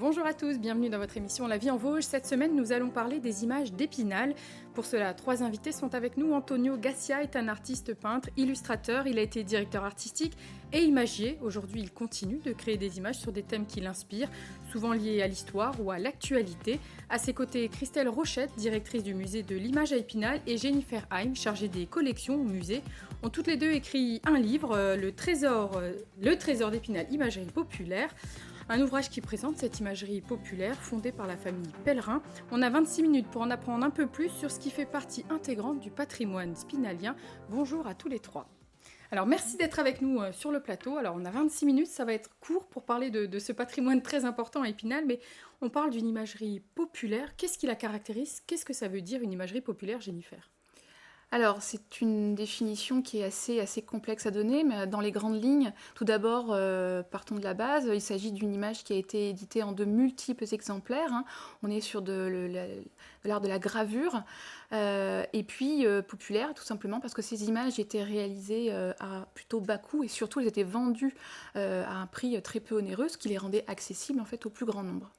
Bonjour à tous, bienvenue dans votre émission La vie en Vosges. Cette semaine, nous allons parler des images d'Épinal. Pour cela, 3 invités sont avec nous. Antonio Gassia est un artiste peintre, illustrateur. Il a été directeur artistique et imagier. Aujourd'hui, il continue de créer des images sur des thèmes qui l'inspirent, souvent liés à l'histoire ou à l'actualité. À ses côtés, Christelle Rochette, directrice du musée de l'image à Épinal, et Jennifer Heim, chargée des collections au musée, ont toutes les deux écrit un livre, Le Trésor d'Épinal, imagerie populaire. Un ouvrage qui présente cette imagerie populaire fondée par la famille Pellerin. On a 26 minutes pour en apprendre un peu plus sur ce qui fait partie intégrante du patrimoine spinalien. Bonjour à tous les trois. Alors merci d'être avec nous sur le plateau. Alors on a 26 minutes, ça va être court pour parler de ce patrimoine très important à Épinal, mais on parle d'une imagerie populaire. Qu'est-ce qui la caractérise? Qu'est-ce que ça veut dire une imagerie populaire, Jennifer? Alors, c'est une définition qui est assez complexe à donner, mais dans les grandes lignes, tout d'abord, partons de la base, il s'agit d'une image qui a été éditée en de multiples exemplaires. On est sur de l'art de la gravure, et puis populaire, tout simplement parce que ces images étaient réalisées à plutôt bas coût, et surtout, elles étaient vendues à un prix très peu onéreux, ce qui les rendait accessibles en fait, au plus grand nombre.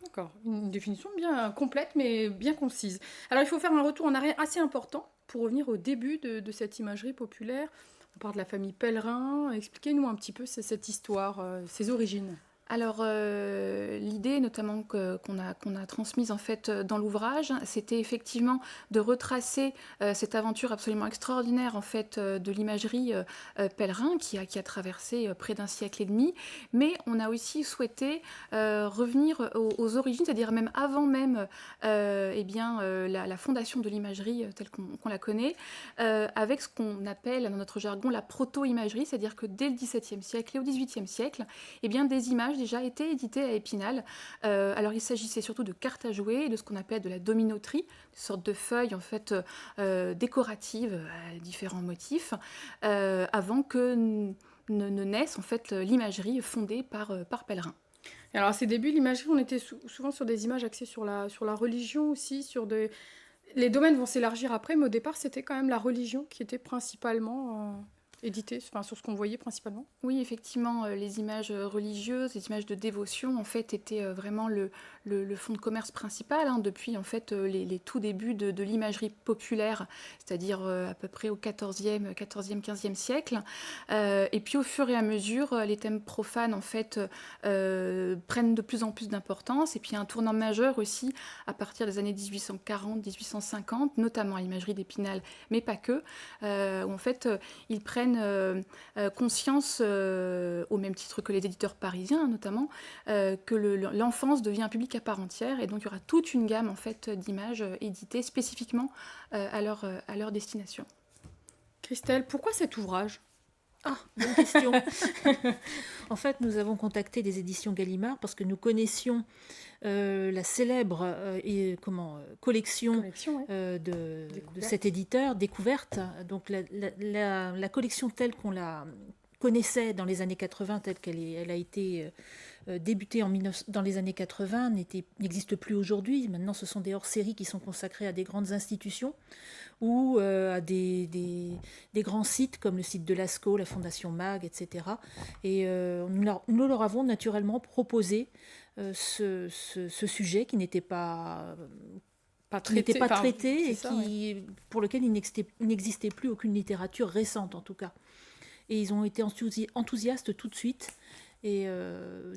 D'accord, une définition bien complète mais bien concise. Alors il faut faire un retour en arrière assez important pour revenir au début de cette imagerie populaire. On parle de la famille Pellerin. Expliquez-nous un petit peu cette histoire, ses origines. Alors, l'idée notamment qu'on a transmise en fait dans l'ouvrage, c'était effectivement de retracer cette aventure absolument extraordinaire en fait de l'imagerie Pellerin qui a traversé près d'un siècle et demi, mais on a aussi souhaité revenir aux origines, c'est-à-dire même avant même la fondation de l'imagerie telle qu'on la connaît, avec ce qu'on appelle dans notre jargon la proto-imagerie, c'est-à-dire que dès le XVIIe siècle et au XVIIIe siècle, eh bien, des images déjà été éditées à Épinal. Alors il s'agissait surtout de cartes à jouer, de ce qu'on appelle de la dominoterie, une sorte de feuilles en fait décoratives à différents motifs, avant que ne naisse en fait l'imagerie fondée par Pellerin. Alors à ses débuts, l'imagerie, on était souvent sur des images axées sur la religion aussi, Les domaines vont s'élargir après, mais au départ, c'était quand même la religion qui était principalement éditée, enfin sur ce qu'on voyait principalement. Oui, effectivement, les images religieuses, les images de dévotion, en fait, étaient vraiment le fonds de commerce principal depuis en fait les tout débuts de l'imagerie populaire, c'est-à-dire à peu près au XIVe, XVe siècle. Et puis au fur et à mesure, les thèmes profanes en fait prennent de plus en plus d'importance. Et puis un tournant majeur aussi à partir des années 1840-1850, notamment à l'imagerie d'Épinal, mais pas que, où en fait ils prennent conscience, au même titre que les éditeurs parisiens notamment, que l'enfance devient un public à part entière, et donc il y aura toute une gamme en fait d'images éditées spécifiquement à leur destination. Christelle, pourquoi cet ouvrage? Ah, bonne question. En fait, nous avons contacté des éditions Gallimard parce que nous connaissions la célèbre collection ouais. de cet éditeur, Découverte. Donc la collection telle qu'on la connaissait dans les années 80, telle elle a été débutée dans les années 80, n'existe plus aujourd'hui. Maintenant, ce sont des hors-séries qui sont consacrés à des grandes institutions ou à des grands sites comme le site de Lascaux, la Fondation MAG, etc. Et nous leur avons naturellement proposé ce sujet qui n'était pas traité et pour lequel il n'existait plus aucune littérature récente en tout cas. Et ils ont été enthousiastes tout de suite et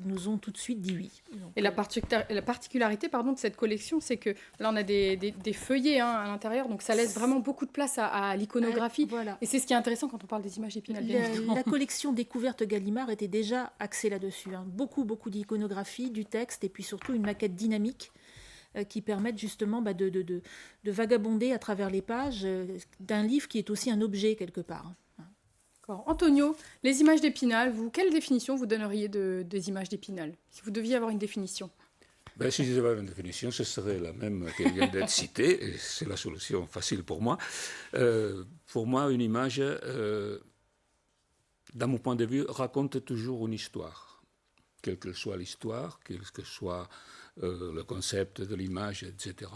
nous ont tout de suite dit oui. Donc, et la particularité de cette collection, c'est que là, on a des feuillets à l'intérieur, donc ça laisse vraiment beaucoup de place à l'iconographie. Voilà. Et c'est ce qui est intéressant quand on parle des images d'Épinal. La collection Découverte Gallimard était déjà axée là-dessus. Beaucoup d'iconographie, du texte et puis surtout une maquette dynamique qui permettent justement de vagabonder à travers les pages d'un livre qui est aussi un objet quelque part. Antonio, les images d'Épinal, quelle définition vous donneriez des images d'Épinal, si vous deviez avoir une définition? Si je devais avoir une définition, ce serait la même qui vient d'être citée, et c'est la solution facile pour moi. Pour moi, une image, d'un mon point de vue, raconte toujours une histoire. Quelle que soit l'histoire, quel que soit le concept de l'image, etc.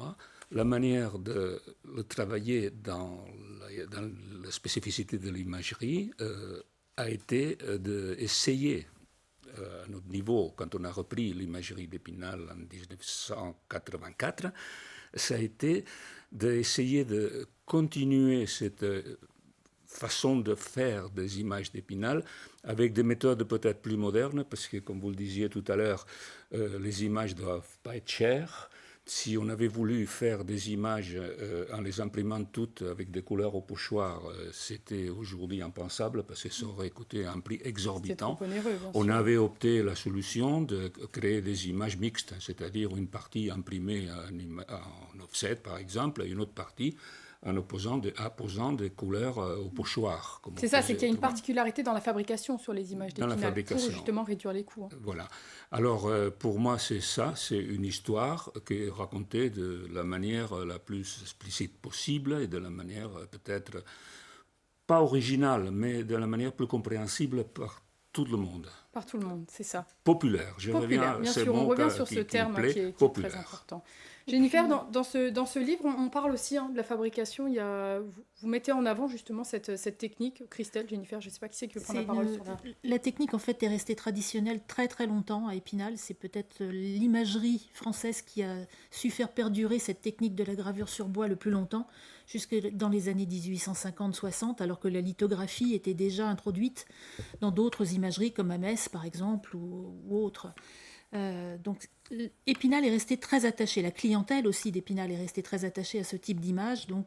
La manière de le travailler dans la spécificité de l'imagerie a été d'essayer à notre niveau, quand on a repris l'imagerie d'Épinal en 1984, ça a été d'essayer de continuer cette façon de faire des images d'Épinal avec des méthodes peut-être plus modernes, parce que, comme vous le disiez tout à l'heure, les images ne doivent pas être chères. Si on avait voulu faire des images en les imprimant toutes avec des couleurs au pochoir, c'était aujourd'hui impensable parce que ça aurait coûté un prix exorbitant. Trop onéreux, on avait opté la solution de créer des images mixtes, c'est-à-dire une partie imprimée en offset par exemple et une autre partie en apposant des couleurs au pochoir. C'est ça, c'est qu'il y a une particularité dans la fabrication sur les images d'Épinal pour justement réduire les coûts. Voilà. Alors, pour moi, c'est ça, c'est une histoire qui est racontée de la manière la plus explicite possible et de la manière peut-être pas originale, mais de la manière plus compréhensible par tout le monde. Par tout le monde, c'est ça. Populaire. Populaire, bien sûr, on revient sur ce terme qui est très important. Jennifer, dans ce livre, on parle aussi de la fabrication. Vous mettez en avant justement cette technique. Christelle, Jennifer, je ne sais pas qui c'est qui veut prendre la parole sur ça. La technique, en fait, est restée traditionnelle très très longtemps à Épinal. C'est peut-être l'imagerie française qui a su faire perdurer cette technique de la gravure sur bois le plus longtemps, jusque dans les années 1850-60, alors que la lithographie était déjà introduite dans d'autres imageries, comme à Metz, par exemple, ou autres. Donc Épinal est resté très attaché, la clientèle aussi d'Épinal est restée très attachée à ce type d'image, donc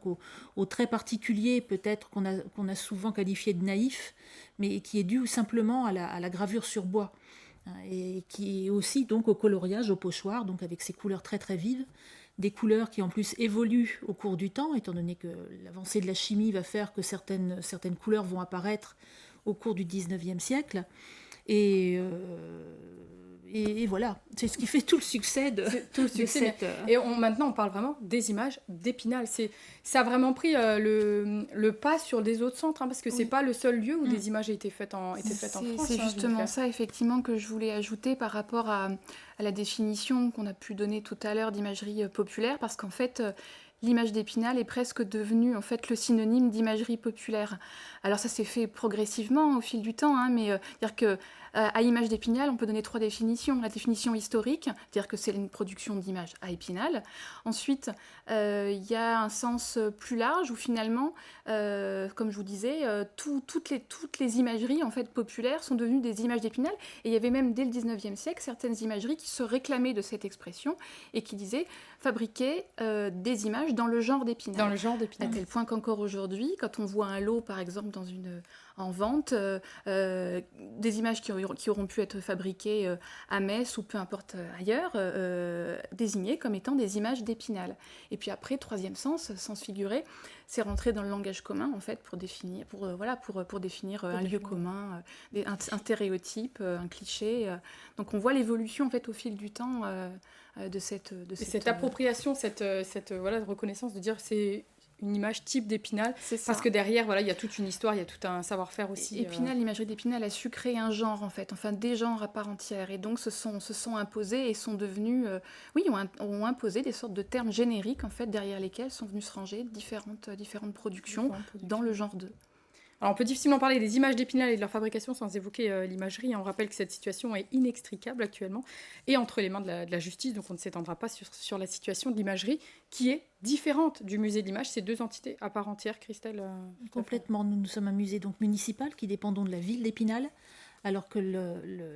au trait particulier peut-être qu'on a souvent qualifié de naïf, mais qui est dû simplement à la gravure sur bois, et qui est aussi donc au coloriage, au pochoir, donc avec ces couleurs très très vives, des couleurs qui en plus évoluent au cours du temps, étant donné que l'avancée de la chimie va faire que certaines couleurs vont apparaître au cours du 19e siècle, et voilà, c'est ce qui fait tout le succès de cette... Et maintenant, on parle vraiment des images d'Épinal. Ça a vraiment pris le pas sur des autres centres, parce que c'est pas le seul lieu où des images étaient faites en France. C'est justement ça, effectivement, que je voulais ajouter par rapport à la définition qu'on a pu donner tout à l'heure d'imagerie populaire, parce qu'en fait... l'image d'Épinal est presque devenue en fait le synonyme d'imagerie populaire. Alors ça s'est fait progressivement au fil du temps, mais dire que à image d'Épinal, on peut donner 3 définitions. La définition historique, dire que c'est une production d'images à Épinal. Ensuite, il y a un sens plus large où finalement, comme je vous disais, toutes les imageries en fait populaires sont devenues des images d'Épinal. Et il y avait même dès le 19e siècle certaines imageries qui se réclamaient de cette expression et qui disaient fabriquer des images dans le genre d'Épinal. Dans le genre d'Épinal. À tel point qu'encore aujourd'hui, quand on voit un lot, par exemple, en vente, des images qui auront pu être fabriquées à Metz ou peu importe ailleurs, désignées comme étant des images d'Épinal. Et puis après, troisième sens figuré, c'est rentrer dans le langage commun, en fait, pour définir un lieu commun, un stéréotype, un cliché. Donc on voit l'évolution, en fait, au fil du temps de cette appropriation, cette reconnaissance de dire c'est une image type d'Épinal, parce que derrière, il y a toute une histoire, il y a tout un savoir-faire aussi. Épinal, l'imagerie d'Épinal a su créer un genre, en fait, enfin des genres à part entière, et donc se sont imposés et sont devenus, ont imposé des sortes de termes génériques, en fait, derrière lesquels sont venues se ranger différentes productions dans le genre 2. Alors on peut difficilement parler des images d'Épinal et de leur fabrication sans évoquer l'imagerie. On rappelle que cette situation est inextricable actuellement et entre les mains de la justice, donc on ne s'étendra pas sur la situation de l'imagerie qui est différente du musée de l'image. C'est 2 entités à part entière, Christelle. Complètement. Nous sommes un musée donc municipal qui dépend donc de la ville d'Épinal, alors que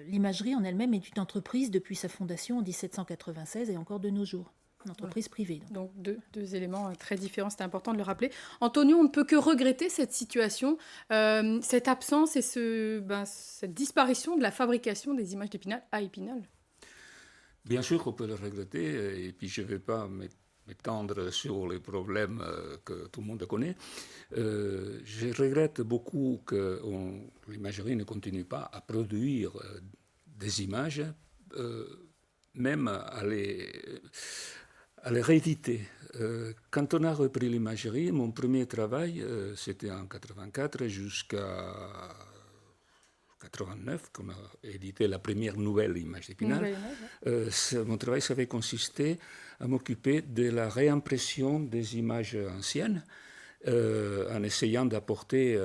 l'imagerie en elle-même est une entreprise depuis sa fondation en 1796 et encore de nos jours. Une entreprise privée. Donc deux éléments très différents, c'est important de le rappeler. Antonio, on ne peut que regretter cette situation, cette absence et cette disparition de la fabrication des images d'Épinal à Épinal. Bien sûr qu'on peut le regretter, et puis je ne vais pas m'étendre sur les problèmes que tout le monde connaît. Je regrette beaucoup que l'imagerie ne continue pas à produire des images, même à les rééditer. Quand on a repris l'imagerie, mon premier travail, c'était en 84 jusqu'à 89, qu'on a édité la première nouvelle image d'Épinal. Mon travail, ça avait consisté à m'occuper de la réimpression des images anciennes, en essayant d'apporter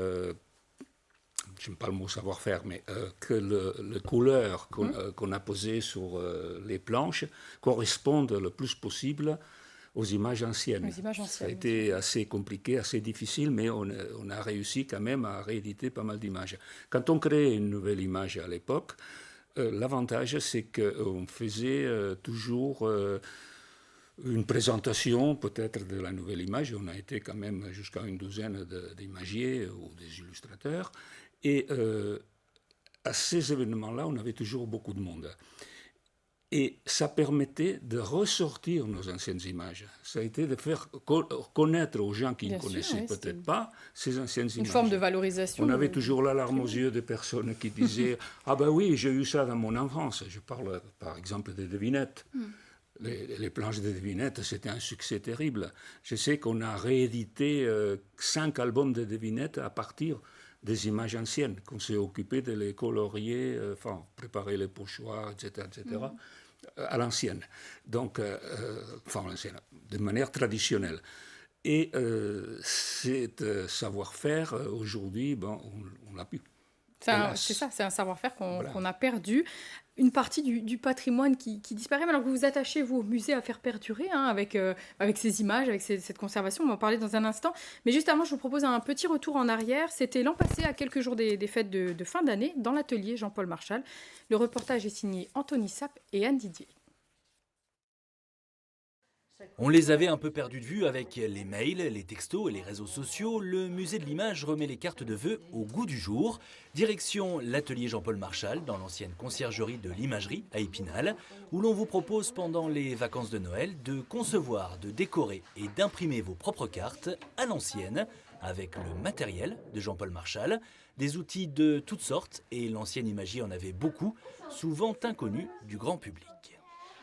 j'aime pas le mot savoir-faire, mais que les couleurs qu'on a posées sur les planches correspondent le plus possible aux images anciennes. Ça a été assez compliqué, assez difficile, mais on a réussi quand même à rééditer pas mal d'images. Quand on crée une nouvelle image à l'époque, l'avantage, c'est qu'on faisait toujours une présentation peut-être de la nouvelle image. On a été quand même jusqu'à une douzaine d'imagiers ou des illustrateurs. Et à ces événements-là, on avait toujours beaucoup de monde. Et ça permettait de ressortir nos anciennes images. Ça a été de faire connaître aux gens qui ne connaissaient peut-être pas ces anciennes images. Une forme de valorisation. On avait toujours la larme aux yeux des personnes qui disaient « Ah ben oui, j'ai eu ça dans mon enfance ». Je parle par exemple des devinettes. Les planches de devinettes, c'était un succès terrible. Je sais qu'on a réédité 5 albums de devinettes à partir des images anciennes, qu'on s'est occupé de les colorier, préparer les pochoirs, etc., à l'ancienne. Donc, de manière traditionnelle. Et ce savoir-faire, aujourd'hui, on l'a plus. C'est ça, c'est un savoir-faire qu'on a perdu. Une partie du patrimoine qui disparaît, alors que vous vous attachez, vous, au musée, à faire perdurer, avec ces images, avec cette conservation. On va en parler dans un instant. Mais juste avant, je vous propose un petit retour en arrière. C'était l'an passé, à quelques jours des fêtes de fin d'année, dans l'atelier Jean-Paul Marchal. Le reportage est signé Anthony Sapp et Anne Didier. On les avait un peu perdus de vue avec les mails, les textos et les réseaux sociaux. Le musée de l'image remet les cartes de vœux au goût du jour. Direction l'atelier Jean-Paul Marchal, dans l'ancienne conciergerie de l'imagerie à Épinal, où l'on vous propose pendant les vacances de Noël de concevoir, de décorer et d'imprimer vos propres cartes à l'ancienne, avec le matériel de Jean-Paul Marchal, des outils de toutes sortes, et l'ancienne imagerie en avait beaucoup, souvent inconnus du grand public.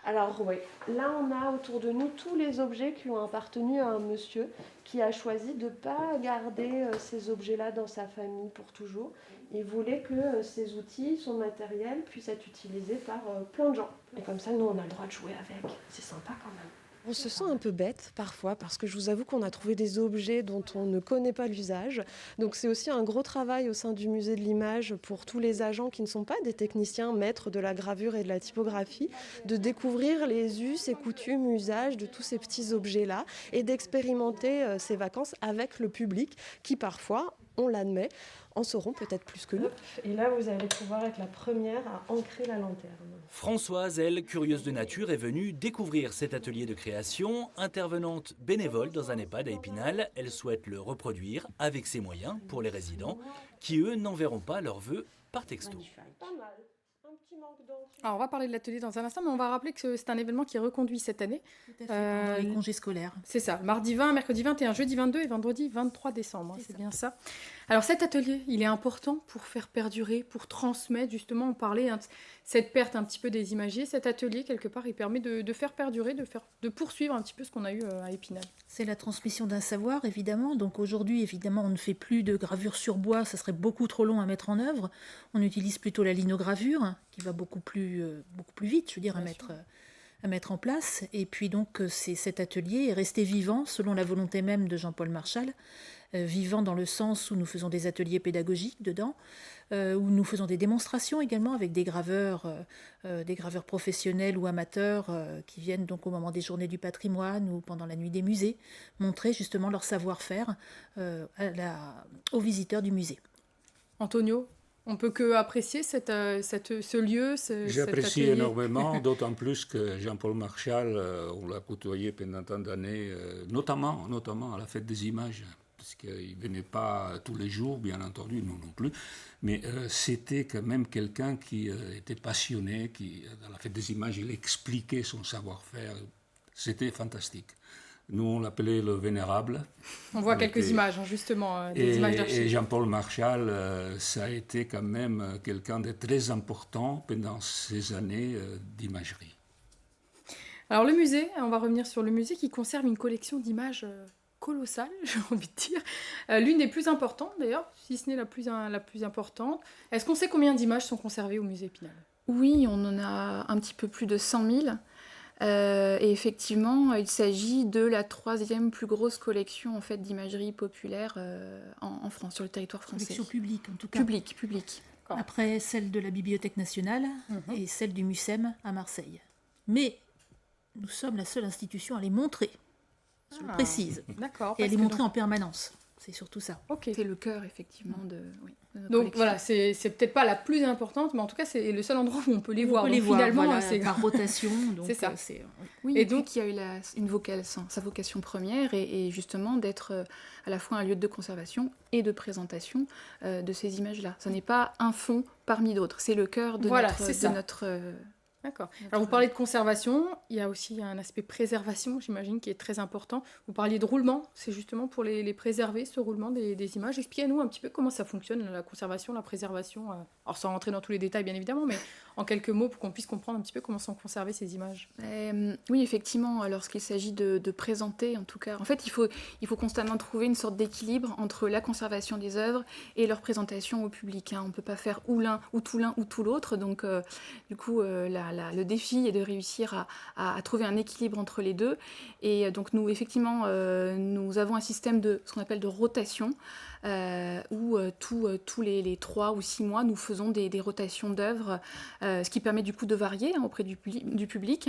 Alors oui, là on a autour de nous tous les objets qui ont appartenu à un monsieur qui a choisi de ne pas garder ces objets-là dans sa famille pour toujours. Il voulait que ces outils, son matériel, puissent être utilisés par plein de gens. Et comme ça, nous on a le droit de jouer avec. C'est sympa quand même. On se sent un peu bête parfois parce que je vous avoue qu'on a trouvé des objets dont on ne connaît pas l'usage. Donc c'est aussi un gros travail au sein du musée de l'image pour tous les agents qui ne sont pas des techniciens maîtres de la gravure et de la typographie, de découvrir les us et coutumes, usages de tous ces petits objets-là et d'expérimenter ces vacances avec le public qui parfois, on l'admet, en sauront peut-être plus que nous. Et là, vous allez pouvoir être la première à ancrer la lanterne. Françoise, elle, curieuse de nature, est venue découvrir cet atelier de création. Intervenante bénévole dans un EHPAD à Épinal, elle souhaite le reproduire avec ses moyens pour les résidents qui, eux, n'enverront pas leurs vœux par texto. Pas mal. Un petit manque d'encre. Alors, on va parler de l'atelier dans un instant, mais on va rappeler que c'est un événement qui est reconduit cette année. Tout à fait, pendant les congés scolaires. C'est ça, mardi 20, mercredi 21, jeudi 22 et vendredi 23 décembre. C'est bien ça. Alors cet atelier, il est important pour faire perdurer, pour transmettre, justement, on parlait de cette perte un petit peu des imagiers. Cet atelier, quelque part, il permet de faire perdurer, de poursuivre un petit peu ce qu'on a eu à Épinal. C'est la transmission d'un savoir, évidemment. Donc aujourd'hui, évidemment, on ne fait plus de gravure sur bois, ça serait beaucoup trop long à mettre en œuvre. On utilise plutôt la linogravure, qui va beaucoup plus vite, je veux dire, à mettre en place. Et puis donc, cet atelier est resté vivant, selon la volonté même de Jean-Paul Marchal, vivant dans le sens où nous faisons des ateliers pédagogiques dedans, où nous faisons des démonstrations également avec des graveurs professionnels ou amateurs qui viennent donc au moment des journées du patrimoine ou pendant la nuit des musées, montrer justement leur savoir-faire aux visiteurs du musée. Antonio, on peut que apprécier ce lieu, J'apprécie énormément, d'autant plus que Jean-Paul Marchal, on l'a côtoyé pendant tant d'années, notamment à la fête des images, parce qu'il ne venait pas tous les jours, bien entendu, nous non plus, mais c'était quand même quelqu'un qui était passionné, qui, dans la fête des images, il expliquait son savoir-faire, c'était fantastique. Nous, on l'appelait le Vénérable. On voit quelques images, justement, des images d'archives. Et Jean-Paul Marchal, ça a été quand même quelqu'un de très important pendant ces années d'imagerie. Alors le musée, on va revenir sur le musée qui conserve une collection d'images colossale, j'ai envie de dire. L'une des plus importantes, d'ailleurs, si ce n'est la plus importante. Est-ce qu'on sait combien d'images sont conservées au musée Épinal ? Oui, on en a un petit peu plus de 100 000. Et effectivement, il s'agit de la 3e plus grosse collection en fait, d'imagerie populaire en France, sur le territoire français. Collection publique, en tout cas. Public. Après celle de la Bibliothèque nationale et celle du MUSEM à Marseille. Mais nous sommes la seule institution à les montrer, je le précise. D'accord. Et à les montrer en permanence. C'est surtout ça. Ok. C'est le cœur, effectivement, de notre Donc collection. voilà, c'est peut-être pas la plus importante, mais en tout cas, c'est le seul endroit où on peut les voir. On peut les Donc, voir, finalement, voilà, c'est par rotation. Donc, C'est ça. Oui, Et et donc- donc il y a eu sa vocation première et justement d'être à la fois un lieu de conservation et de présentation de ces images-là. Ce n'est pas un fond parmi d'autres, c'est le cœur de Voilà, notre... c'est ça. D'accord. Alors vous parlez de conservation, il y a aussi un aspect préservation, j'imagine, qui est très important. Vous parliez de roulement, c'est justement pour les préserver, ce roulement des images. Expliquez-nous un petit peu comment ça fonctionne, la conservation, la préservation. Alors sans rentrer dans tous les détails, bien évidemment, mais en quelques mots pour qu'on puisse comprendre un petit peu comment sont conservées ces images. Oui, effectivement, lorsqu'il s'agit de présenter, en tout cas, en fait, il faut constamment trouver une sorte d'équilibre entre la conservation des œuvres et leur présentation au public. On ne peut pas faire ou l'un, ou tout l'autre. Donc, du coup, le défi est de réussir à trouver un équilibre entre les deux. Et donc, nous, effectivement, nous avons un système de ce qu'on appelle de rotation, où tous les 3 ou 6 mois, nous faisons des rotations d'œuvres, ce qui permet du coup de varier auprès du public.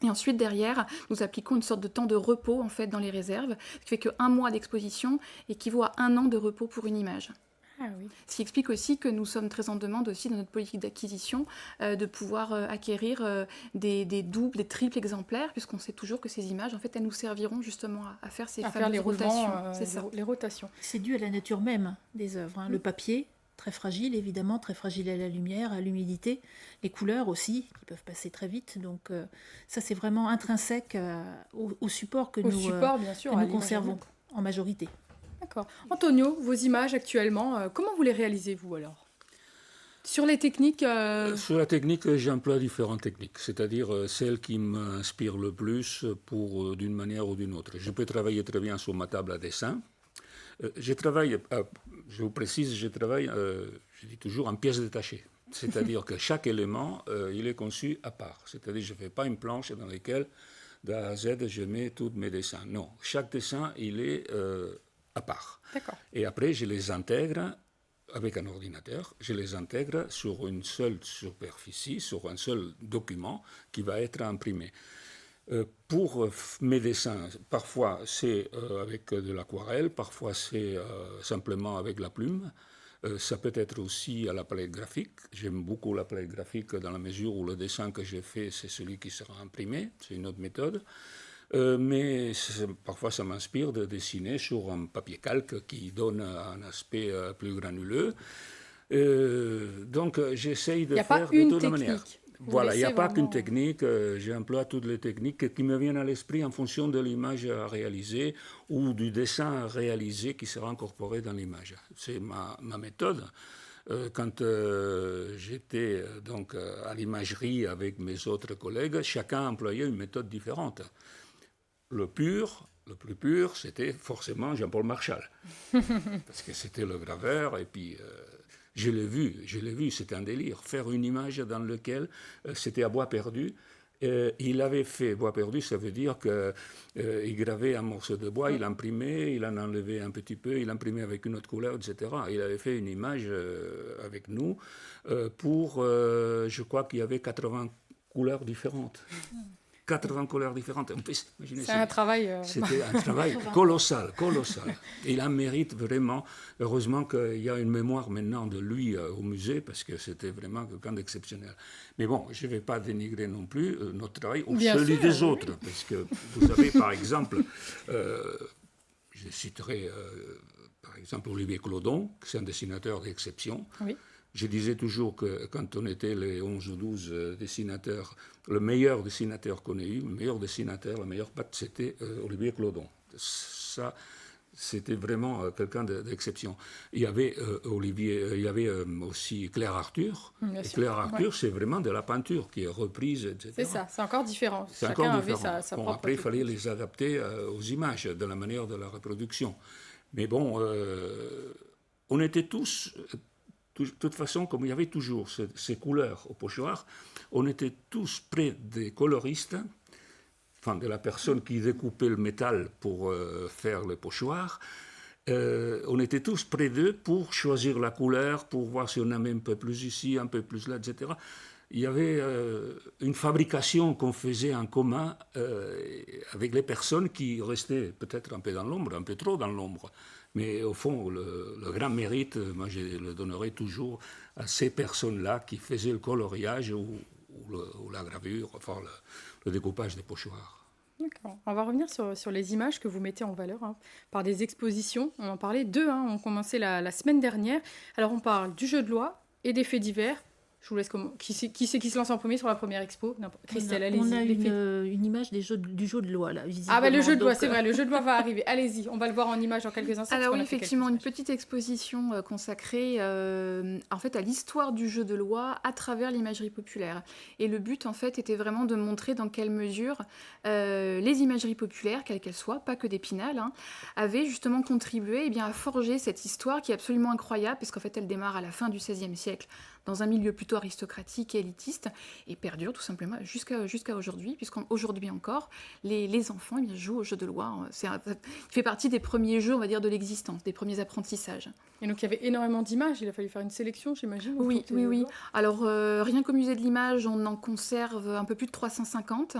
Et ensuite, derrière, nous appliquons une sorte de temps de repos en fait, dans les réserves, ce qui fait qu'un mois d'exposition équivaut à 1 an de repos pour une image. Ah oui. Ce qui explique aussi que nous sommes très en demande aussi dans notre politique d'acquisition de pouvoir acquérir des doubles, des triples exemplaires, puisqu'on sait toujours que ces images, en fait, elles nous serviront justement à faire ces À fameuses faire les rotations. roulements, C'est ça. les rotations. C'est dû à la nature même des œuvres. Le papier, très fragile évidemment, très fragile à la lumière, à l'humidité. Les couleurs aussi, qui peuvent passer très vite. Donc ça, c'est vraiment intrinsèque au support que Au nous, support, bien sûr, que à nous l'image. conservons en majorité. D'accord. Antonio, vos images actuellement, comment vous les réalisez, vous, alors ? Sur les techniques... Sur la technique, j'emploie différentes techniques, c'est-à-dire celles qui m'inspirent le plus d'une manière ou d'une autre. Je peux travailler très bien sur ma table à dessin. Je vous précise, je travaille, je dis toujours, en pièces détachées. C'est-à-dire que chaque élément, il est conçu à part. C'est-à-dire que je ne fais pas une planche dans laquelle, d'A à Z, je mets tous mes dessins. Non, chaque dessin, il est à part. D'accord. Et après, je les intègre avec un ordinateur, je les intègre sur une seule superficie, sur un seul document qui va être imprimé. Pour mes dessins, parfois c'est avec de l'aquarelle, parfois c'est simplement avec la plume. Ça peut être aussi à la palette graphique. J'aime beaucoup la palette graphique dans la mesure où le dessin que j'ai fait, c'est celui qui sera imprimé. C'est une autre méthode. Mais parfois, ça m'inspire de dessiner sur un papier calque qui donne un aspect plus granuleux. Donc, j'essaye de faire de toute manière. Voilà, il n'y a pas qu'une technique. J'emploie toutes les techniques qui me viennent à l'esprit en fonction de l'image à réaliser ou du dessin à réaliser qui sera incorporé dans l'image. C'est ma méthode. Quand j'étais donc à l'imagerie avec mes autres collègues, chacun employait une méthode différente. Le plus pur, c'était forcément Jean-Paul Marchal, parce que c'était le graveur, et puis je l'ai vu, c'était un délire, faire une image dans laquelle c'était à bois perdu. Il avait fait bois perdu, ça veut dire qu'il gravait un morceau de bois, il imprimait, il en enlevait un petit peu, il imprimait avec une autre couleur, etc. Il avait fait une image avec nous pour, je crois qu'il y avait 80 couleurs différentes. 80 couleurs différentes. On peut s'imaginer, c'est un travail... C'était un travail colossal. Il en mérite vraiment. Heureusement qu'il y a une mémoire maintenant de lui au musée, parce que c'était vraiment quelqu'un d'exceptionnel. Mais bon, je ne vais pas dénigrer non plus notre travail ou celui des autres. Parce que, vous savez, par exemple, je citerai par exemple Olivier Clodon, qui est un dessinateur d'exception. Oui. Je disais toujours que quand on était les 11 ou 12 dessinateurs, le meilleur dessinateur qu'on ait eu, le meilleur dessinateur, la meilleure patte, c'était Olivier Clodon. Ça, c'était vraiment quelqu'un d'exception. Il y avait il y avait aussi Claire Arthur. Et Claire Arthur, c'est vraiment de la peinture qui est reprise, etc. C'est ça, c'est encore différent. C'est Chacun encore avait différent. sa Bon, propre après, il fallait technique. les adapter aux images, de la manière de la reproduction. Mais bon, on était tous... De toute façon, comme il y avait toujours ces couleurs au pochoir, on était tous près des coloristes de la personne qui découpait le métal pour faire le pochoir. On était tous près d'eux pour choisir la couleur, pour voir si on aimait un peu plus ici, un peu plus là, etc. Il y avait une fabrication qu'on faisait en commun avec les personnes qui restaient peut-être un peu dans l'ombre, un peu trop dans l'ombre. Mais au fond, le grand mérite, moi je le donnerai toujours à ces personnes-là qui faisaient le coloriage ou la gravure, enfin le découpage des pochoirs. D'accord. On va revenir sur les images que vous mettez en valeur par des expositions. On en parlait deux, on commençait la semaine dernière. Alors on parle du jeu de loi et des faits divers. Je vous laisse qui c'est qui se lance en premier sur la première expo? Christelle, allez-y. On a une image du jeu de loi, là, visiblement. Ah, le jeu de loi, c'est vrai, le jeu de loi va arriver. Allez-y, on va le voir en image dans quelques instants. Alors oui, effectivement, une petite exposition consacrée en fait, à l'histoire du jeu de loi à travers l'imagerie populaire. Et le but, en fait, était vraiment de montrer dans quelle mesure les imageries populaires, quelles qu'elles soient, pas que d'Épinal, avaient justement contribué à forger cette histoire qui est absolument incroyable, parce qu'en fait, elle démarre à la fin du XVIe siècle, dans un milieu plutôt aristocratique et élitiste, et perdure tout simplement jusqu'à aujourd'hui, puisqu'aujourd'hui encore, les enfants jouent au jeu de loi. Ça fait partie des premiers jeux, on va dire, de l'existence, des premiers apprentissages. Et donc il y avait énormément d'images, il a fallu faire une sélection, j'imagine. Oui. Alors rien qu'au musée de l'image, on en conserve un peu plus de 350.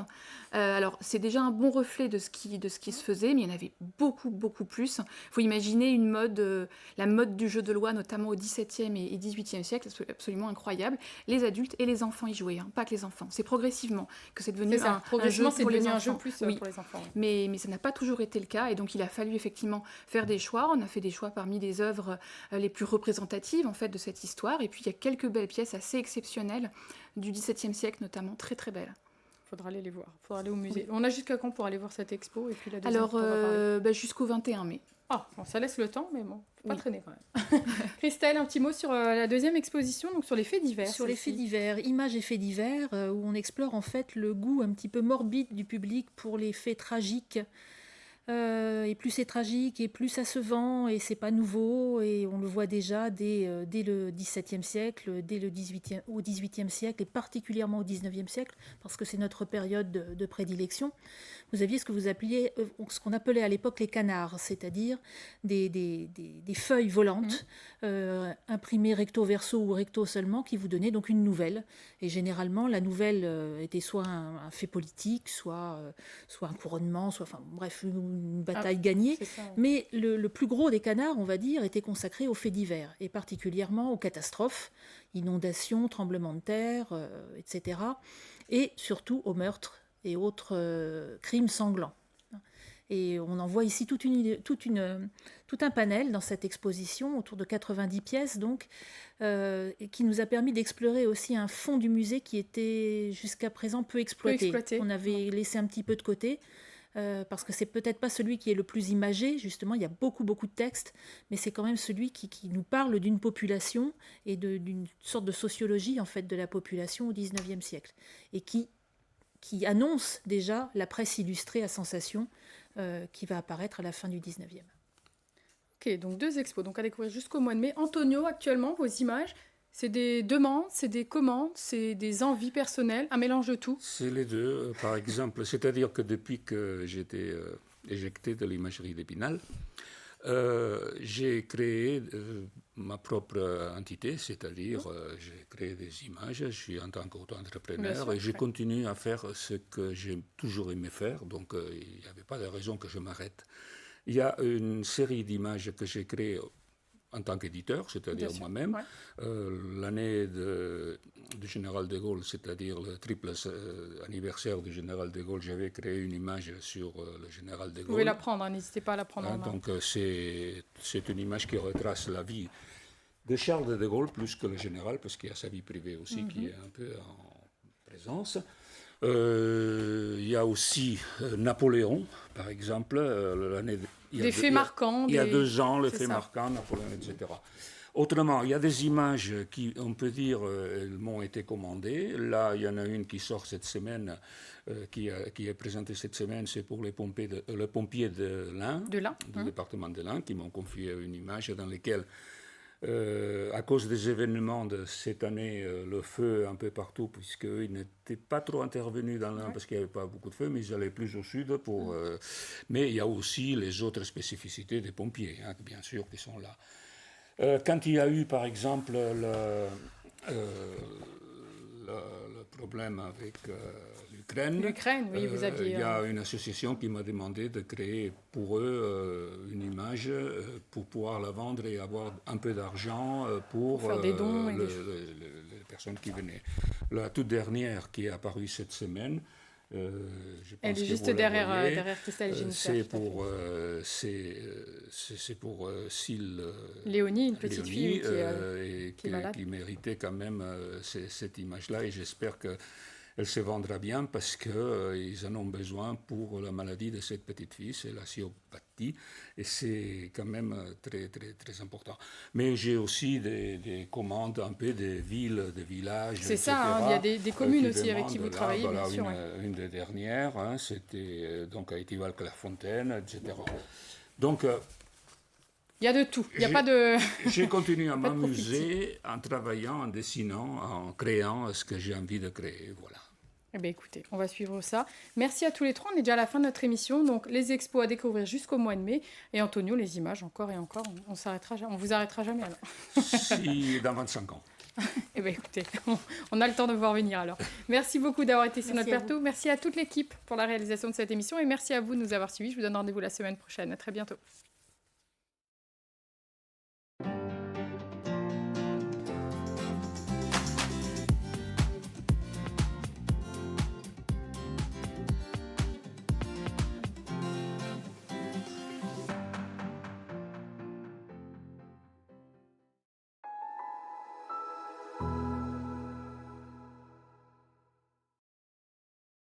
Alors c'est déjà un bon reflet de ce qui se faisait, mais il y en avait beaucoup plus. Il faut imaginer la mode du jeu de loi, notamment au XVIIe et XVIIIe siècle, absolument incroyable. Les adultes et les enfants y jouaient, pas que les enfants. C'est progressivement que c'est devenu un jeu pour les enfants. Pour les enfants. Mais ça n'a pas toujours été le cas, et donc il a fallu effectivement faire des choix. On a fait des choix parmi des œuvres les plus représentatives en fait de cette histoire, et puis il y a quelques belles pièces assez exceptionnelles du XVIIe siècle, notamment très très belles. Il faudra aller les voir, il faudra aller au musée. On a jusqu'à quand pour aller voir cette expo et puis la deuxième? Alors jusqu'au 21 mai. Ah, bon, ça laisse le temps, mais bon, faut pas traîner quand même. Christelle, un petit mot sur la deuxième exposition, donc sur les faits divers. Sur les faits divers, images et faits divers, où on explore en fait le goût un petit peu morbide du public pour les faits tragiques. Et plus c'est tragique, et plus ça se vend, et c'est pas nouveau, et on le voit déjà dès le XVIIe siècle, au XVIIIe siècle, et particulièrement au XIXe siècle, parce que c'est notre période de prédilection. Vous aviez ce qu'on appelait à l'époque les canards, c'est-à-dire des feuilles volantes, imprimées recto verso ou recto seulement, qui vous donnaient donc une nouvelle. Et généralement, la nouvelle était soit un fait politique, soit un couronnement, bref, une bataille gagnée. Mais le plus gros des canards, on va dire, était consacré aux faits divers, et particulièrement aux catastrophes, inondations, tremblements de terre, etc. Et surtout aux meurtres et autres crimes sanglants. Et on en voit ici tout un panel dans cette exposition, autour de 90 pièces, donc, qui nous a permis d'explorer aussi un fond du musée qui était jusqu'à présent peu exploité. On avait laissé un petit peu de côté, parce que c'est peut-être pas celui qui est le plus imagé, justement, il y a beaucoup de textes, mais c'est quand même celui qui nous parle d'une population et d'une sorte de sociologie, en fait, de la population au XIXe siècle, et qui annonce déjà la presse illustrée à sensation qui va apparaître à la fin du 19e. Ok, donc 2 expos, donc à découvrir jusqu'au mois de mai. Antonio, actuellement, vos images, c'est des demandes, c'est des commandes, c'est des envies personnelles, un mélange de tout? C'est les deux, par exemple. C'est-à-dire que depuis que j'étais éjecté de l'imagerie d'Épinal, j'ai créé ma propre entité, c'est-à-dire j'ai créé des images, je suis en tant qu'auto-entrepreneur et je continue à faire ce que j'ai toujours aimé faire, donc il n'y avait pas de raison que je m'arrête. Il y a une série d'images que j'ai créées en tant qu'éditeur, c'est-à-dire moi-même. Ouais. L'année du général de Gaulle, c'est-à-dire le triple anniversaire du général de Gaulle, j'avais créé une image sur le général de Gaulle. Vous pouvez la prendre, n'hésitez pas à la prendre en main. Donc c'est une image qui retrace la vie de Charles de Gaulle plus que le général, parce qu'il y a sa vie privée aussi qui est un peu en présence. Il y a aussi Napoléon, par exemple, l'année... Des faits marquants. Il y a 2 ans, les faits marquants, Napoléon, etc. Autrement, il y a des images qui, on peut dire, elles m'ont été commandées. Là, il y en a une qui sort cette semaine, qui est présentée cette semaine, c'est pour les pompiers de l'Ain, du département de l'Ain, qui m'ont confié une image dans laquelle À cause des événements de cette année, le feu un peu partout, puisqu'ils n'étaient pas trop intervenus dans l'Inde parce qu'il n'y avait pas beaucoup de feu, mais ils allaient plus au sud. Mais il y a aussi les autres spécificités des pompiers, bien sûr, qui sont là. Quand il y a eu, par exemple, le problème avec l'Ukraine, oui, vous aviez... il y a une association qui m'a demandé de créer pour eux une image pour pouvoir la vendre et avoir un peu d'argent pour faire des dons les personnes qui venaient. La toute dernière qui est apparue cette semaine, je pense elle est juste derrière Christelle Jennifer. C'est pour Syl Léonie, une petite fille qui méritait quand même cette image-là, et j'espère qu'elle se vendra bien parce qu'ils en ont besoin pour la maladie de cette petite fille, c'est la cyopathie, et c'est quand même très, très, très important. Mais j'ai aussi des commandes un peu des villes, des villages, c'est etc., ça, il y a des communes aussi avec qui vous travaillez, voilà, bien sûr. Une des dernières, c'était donc à Étival-Clairefontaine, etc. Donc, il y a de tout, il n'y a pas de... J'ai continué à m'amuser en travaillant, en dessinant, en créant ce que j'ai envie de créer, voilà. Eh bien, écoutez, on va suivre ça. Merci à tous les trois. On est déjà à la fin de notre émission. Donc, les expos à découvrir jusqu'au mois de mai. Et Antonio, les images encore et encore. On vous arrêtera jamais alors. Si, dans 25 ans. Eh bien, écoutez, on a le temps de voir venir alors. Merci beaucoup d'avoir été sur notre plateau. Merci à toute l'équipe pour la réalisation de cette émission. Et merci à vous de nous avoir suivis. Je vous donne rendez-vous la semaine prochaine. À très bientôt.